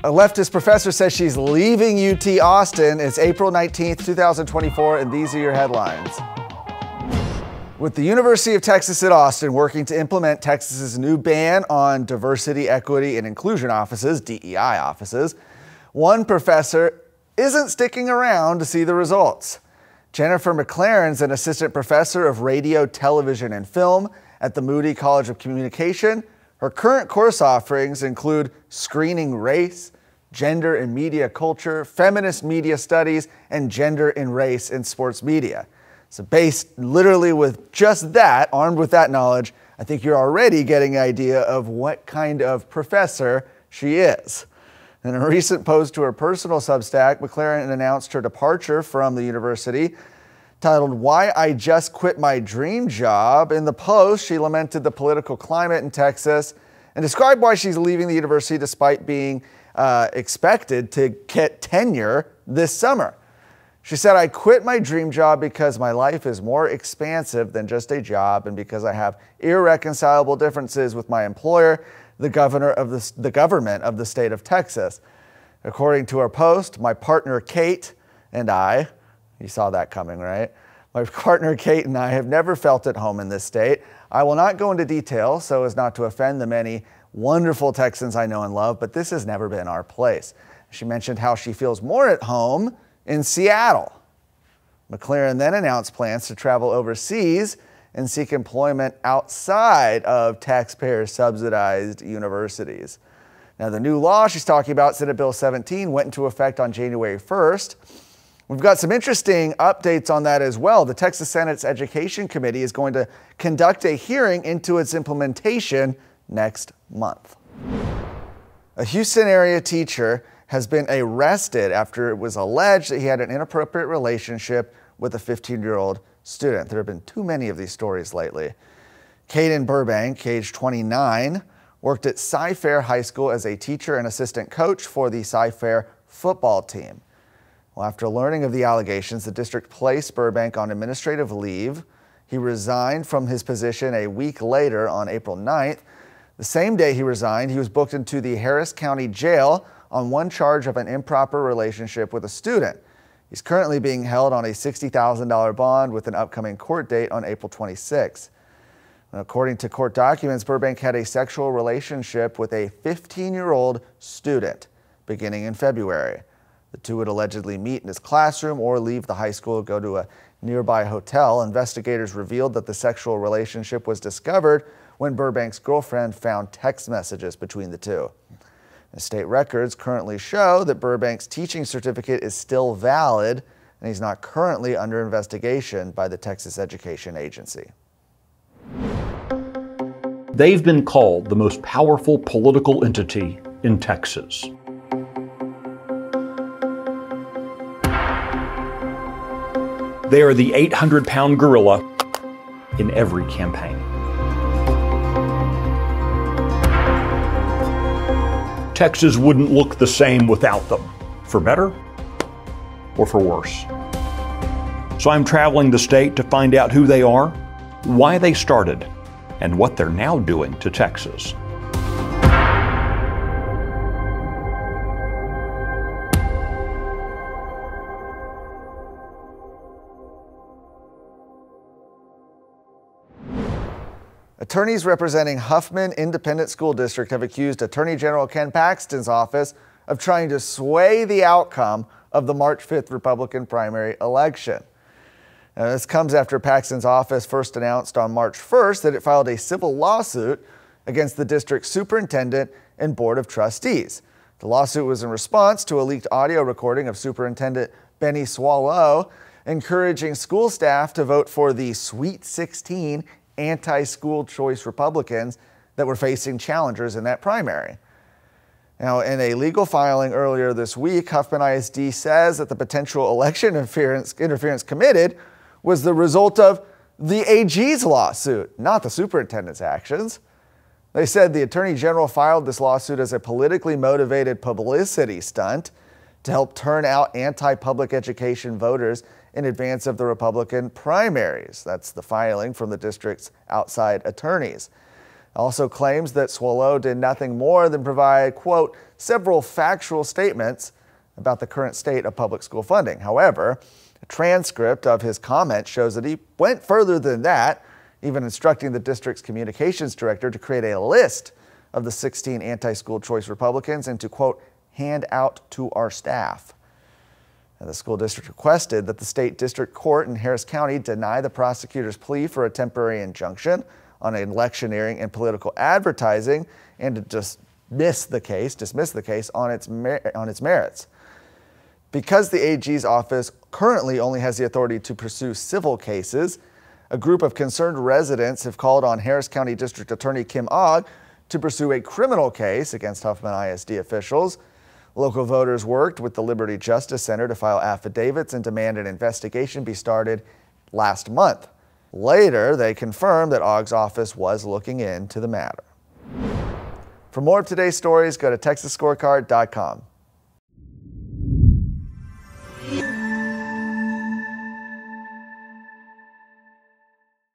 A leftist professor says she's leaving UT Austin. It's April 19th, 2024, and these are your headlines. With the University of Texas at Austin working to implement Texas's new ban on diversity, equity, and inclusion offices, DEI offices, one professor isn't sticking around to see the results. Jennifer McLaren's an assistant professor of radio, television, and film at the Moody College of Communication. Her current course offerings include screening race, gender and media culture, feminist media studies, and gender and race in sports media. So based literally with just that, armed with that knowledge, I think you're already getting an idea of what kind of professor she is. In a recent post to her personal Substack, McLaren announced her departure from the university, titled "Why I Just Quit My Dream Job." In the post, she lamented the political climate in Texas and described why she's leaving the university despite being expected to get tenure this summer. She said, "I quit my dream job because my life is more expansive than just a job and because I have irreconcilable differences with my employer, the government of the state of Texas." According to her post, my partner Kate and I, you saw that coming, right? My partner Kate and I have never felt at home in this state. I will not go into detail so as not to offend the many wonderful Texans I know and love, but this has never been our place. She mentioned how she feels more at home in Seattle. McLaren then announced plans to travel overseas and seek employment outside of taxpayer-subsidized universities. Now, the new law she's talking about, Senate Bill 17, went into effect on January 1st. We've got some interesting updates on that as well. The Texas Senate's Education Committee is going to conduct a hearing into its implementation next month. A Houston area teacher has been arrested after it was alleged that he had an inappropriate relationship with a 15-year-old student. There have been too many of these stories lately. Caden Burbank, age 29, worked at Cy-Fair High School as a teacher and assistant coach for the Cy-Fair football team. Well, after learning of the allegations, the district placed Burbank on administrative leave. He resigned from his position a week later on April 9th. The same day he resigned, he was booked into the Harris County Jail on one charge of an improper relationship with a student. He's currently being held on a $60,000 bond with an upcoming court date on April 26. According to court documents, Burbank had a sexual relationship with a 15-year-old student beginning in February. The two would allegedly meet in his classroom or leave the high school, go to a nearby hotel. Investigators revealed that the sexual relationship was discovered when Burbank's girlfriend found text messages between the two. The state records currently show that Burbank's teaching certificate is still valid, and he's not currently under investigation by the Texas Education Agency. They've been called the most powerful political entity in Texas. They are the 800-pound gorilla in every campaign. Texas wouldn't look the same without them, for better or for worse. So I'm traveling the state to find out who they are, why they started, and what they're now doing to Texas. Attorneys representing Huffman Independent School District have accused Attorney General Ken Paxton's office of trying to sway the outcome of the March 5th Republican primary election. Now, this comes after Paxton's office first announced on March 1st that it filed a civil lawsuit against the district's superintendent and board of trustees. The lawsuit was in response to a leaked audio recording of Superintendent Benny Swallow encouraging school staff to vote for the Sweet 16 anti-school choice Republicans that were facing challengers in that primary. Now, in a legal filing earlier this week, Huffman ISD says that the potential election interference committed was the result of the AG's lawsuit, not the superintendent's actions. They said the Attorney General filed this lawsuit as a politically motivated publicity stunt to help turn out anti-public education voters in advance of the Republican primaries. That's the filing from the district's outside attorneys. Also claims that Swallow did nothing more than provide, quote, several factual statements about the current state of public school funding. However, a transcript of his comment shows that he went further than that, even instructing the district's communications director to create a list of the 16 anti-school choice Republicans and to, quote, hand out to our staff. And the school district requested that the state district court in Harris County deny the prosecutor's plea for a temporary injunction on electioneering and political advertising and to dismiss the case on its merits. Because the AG's office currently only has the authority to pursue civil cases, a group of concerned residents have called on Harris County District Attorney Kim Ogg to pursue a criminal case against Huffman ISD officials. Local voters worked with the Liberty Justice Center to file affidavits and demand an investigation be started last month. Later, they confirmed that Ogg's office was looking into the matter. For more of today's stories, go to TexasScorecard.com.